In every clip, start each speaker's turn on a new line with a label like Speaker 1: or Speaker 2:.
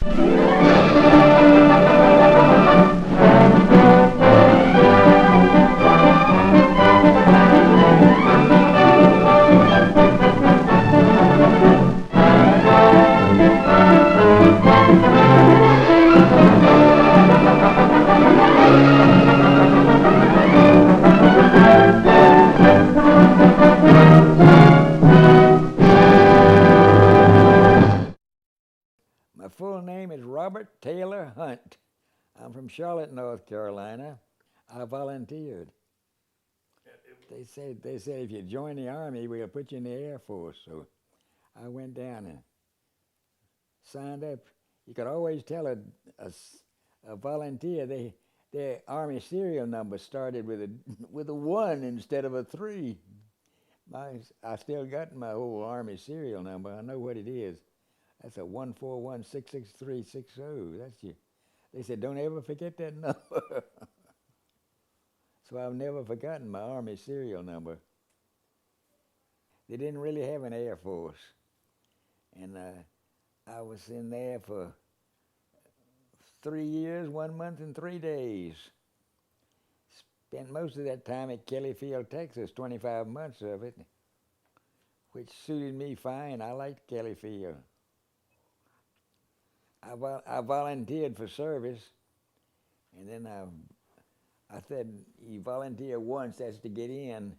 Speaker 1: My full name is Robert Taylor Hunt. I'm from Charlotte, North Carolina. I volunteered. They said if you join the Army, we'll put you in the Air Force. So I went down and signed up. You could always tell a volunteer, their Army serial number started with a 1 instead of a 3. I still got my old Army serial number. I know what it is. That's a 141-66360. That's you. They said, don't ever forget that number. So I've never forgotten my Army serial number. They didn't really have an Air Force. And I was in there for 3 years, 1 month, and 3 days. Spent most of that time at Kellyfield, Texas, 25 months of it, which suited me fine. I liked Kellyfield. I volunteered for service, and then I said, you volunteer once, that's to get in.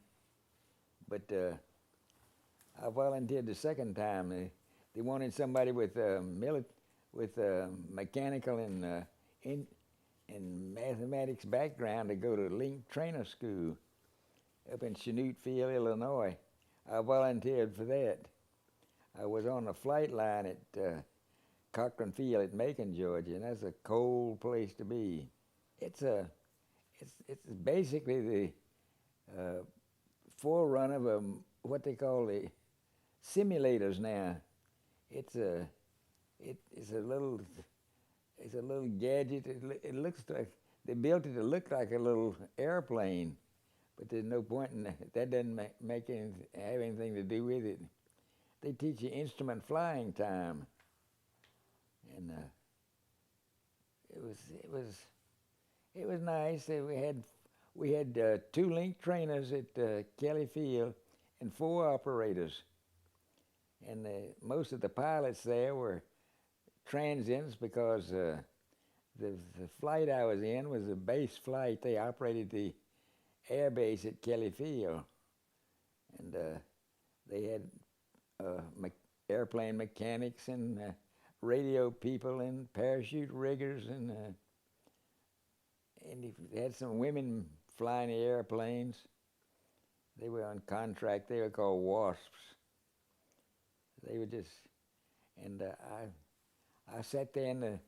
Speaker 1: But I volunteered the second time. They wanted somebody with mechanical and mathematics background to go to Link Trainer School up in Chanutfield, Illinois. I volunteered for that. I was on the flight line at Cochran Field at Macon, Georgia, and that's a cold place to be. It's basically the forerunner of what they call the simulators now. It's a little gadget. It looks like they built it to look like a little airplane, but there's no point in that. That doesn't have anything to do with it. They teach you instrument flying time, and it was nice. We had 2 link trainers at Kelly Field and 4 operators, and most of the pilots there were transients because the flight I was in was a base flight. They operated the air base at Kelly Field, and they had airplane mechanics and radio people and parachute riggers, and they had some women flying the airplanes. They were on contract. They were called WASPs. They were just, and I sat there in the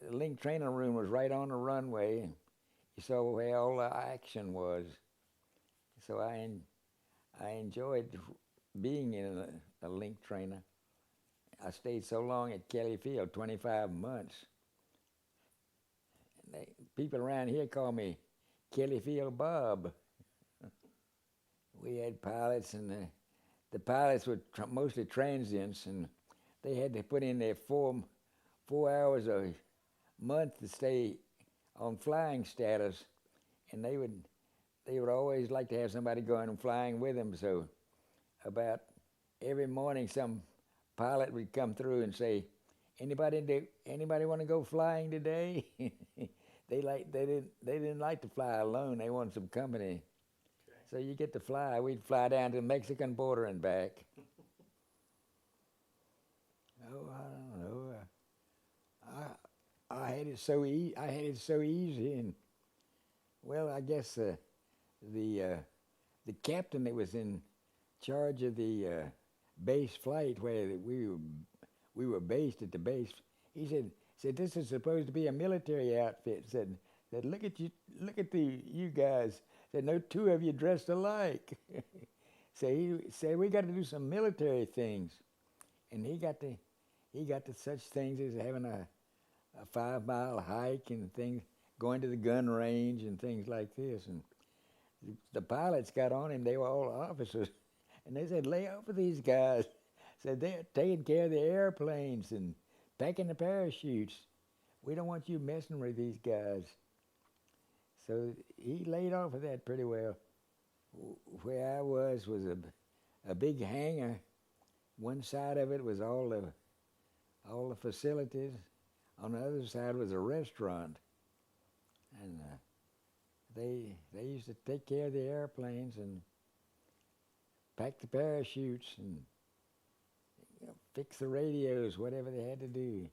Speaker 1: link training room was right on the runway, and you saw where all the action was. So I enjoyed being in a link trainer. I stayed so long at Kelly Field, 25 months. And people around here call me Kelly Field Bob. We had pilots, and the pilots were mostly transients, and they had to put in their 4 hours a month to stay on flying status, and they would always like to have somebody going and flying with them. So about every morning, some pilot would come through and say, "Anybody want to go flying today?" They didn't like to fly alone. They wanted some company. Okay. So you get to fly. We'd fly down to the Mexican border and back. Oh, I don't know. I had it so easy, and well, I guess the captain that was in charge of the base flight where we were based at the base, he said this is supposed to be a military outfit. Said look at you guys. Said no 2 of you dressed alike. So he said we got to do some military things, and he got to such things as having a 5-mile hike and things, going to the gun range and things like this. And the pilots got on him. They were all officers, and they said, lay off of these guys. Said they're taking care of the airplanes and packing the parachutes. We don't want you messing with these guys. So he laid off of that pretty well. Where I was a big hangar. One side of it was all the facilities. On the other side was a restaurant, and they used to take care of the airplanes and pack the parachutes and fix the radios, whatever they had to do.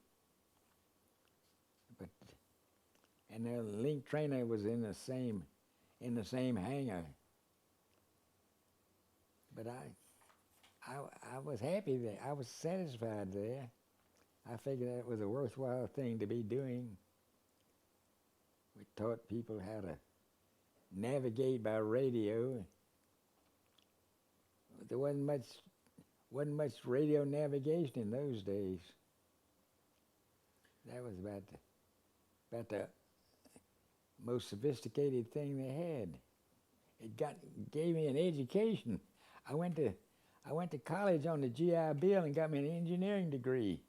Speaker 1: But and the link trainer was in the same hangar. But I was happy there. I was satisfied there. I figured that was a worthwhile thing to be doing. We taught people how to navigate by radio. There wasn't much radio navigation in those days. That was about the most sophisticated thing they had. It gave me an education. I went to college on the GI Bill and got me an engineering degree.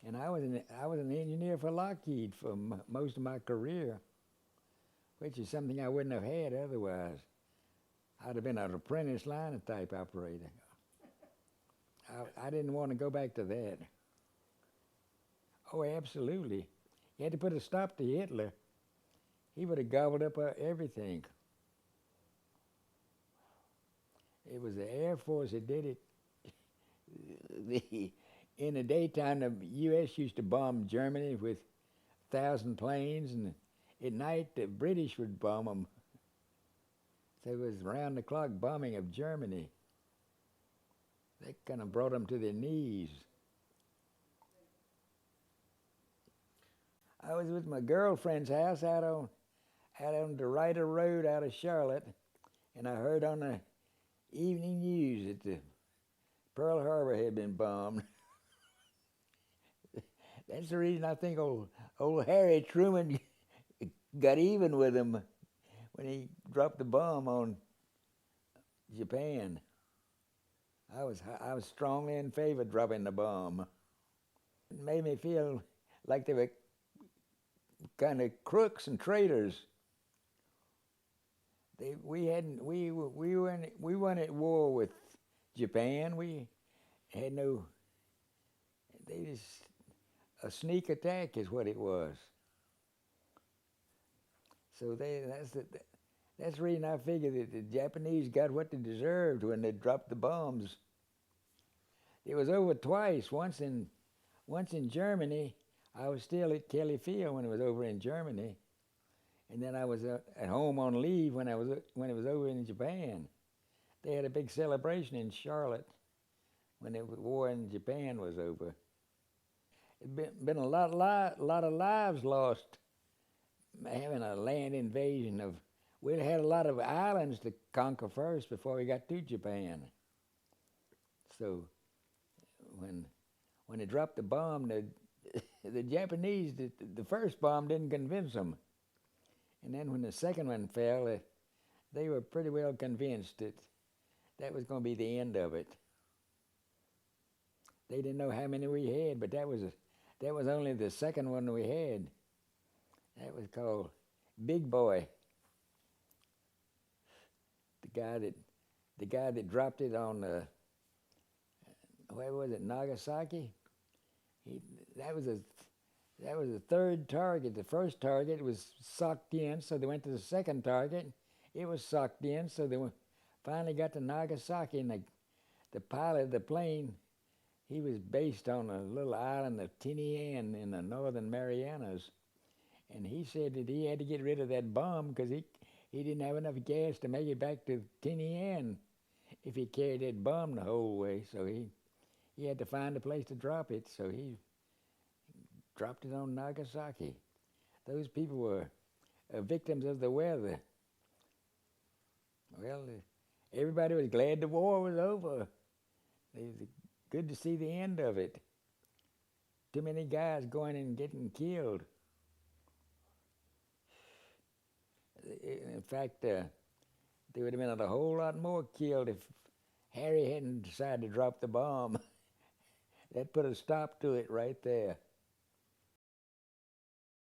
Speaker 1: And I was an engineer for Lockheed for most of my career, which is something I wouldn't have had otherwise. I'd have been an apprentice line type operator. I didn't want to go back to that. Oh, absolutely. You had to put a stop to Hitler. He would have gobbled up everything. It was the Air Force that did it. In the daytime, the U.S. used to bomb Germany with 1,000 planes, and at night the British would bomb them. So it was round-the-clock bombing of Germany. That kind of brought them to their knees. I was with my girlfriend's house out on the Ryder Road out of Charlotte, and I heard on the evening news that the Pearl Harbor had been bombed. That's the reason I think old Harry Truman got even with him when he dropped the bomb on Japan. I was strongly in favor of dropping the bomb. It made me feel like they were kind of crooks and traitors. We weren't at war with Japan. We had no. They just. A sneak attack is what it was. So that's the reason I figured that the Japanese got what they deserved when they dropped the bombs. It was over twice. Once in Germany. I was still at Kelly Field when it was over in Germany, and then I was at home on leave when it was over in Japan. They had a big celebration in Charlotte when the war in Japan was over. Been a lot of lives lost having a land invasion of. We'd had a lot of islands to conquer first before we got to Japan. So when they dropped the bomb, the Japanese, the first bomb didn't convince them, and then when the second one fell, they were pretty well convinced that was going to be the end of it. They didn't know how many we had, but that was only the second one we had. That was called Big Boy. The guy that dropped it on where was it, Nagasaki? That was the third target. The first target was sucked in, so they went to the second target. It was sucked in, so they finally got to Nagasaki, and the pilot of the plane, he was based on a little island of Tinian in the northern Marianas. And he said that he had to get rid of that bomb because he didn't have enough gas to make it back to Tinian if he carried that bomb the whole way. So he had to find a place to drop it, so he dropped it on Nagasaki. Those people were victims of the weather. Well, everybody was glad the war was over. It was good to see the end of it. Too many guys going and getting killed. In fact, there would have been a whole lot more killed if Harry hadn't decided to drop the bomb. That put a stop to it right there.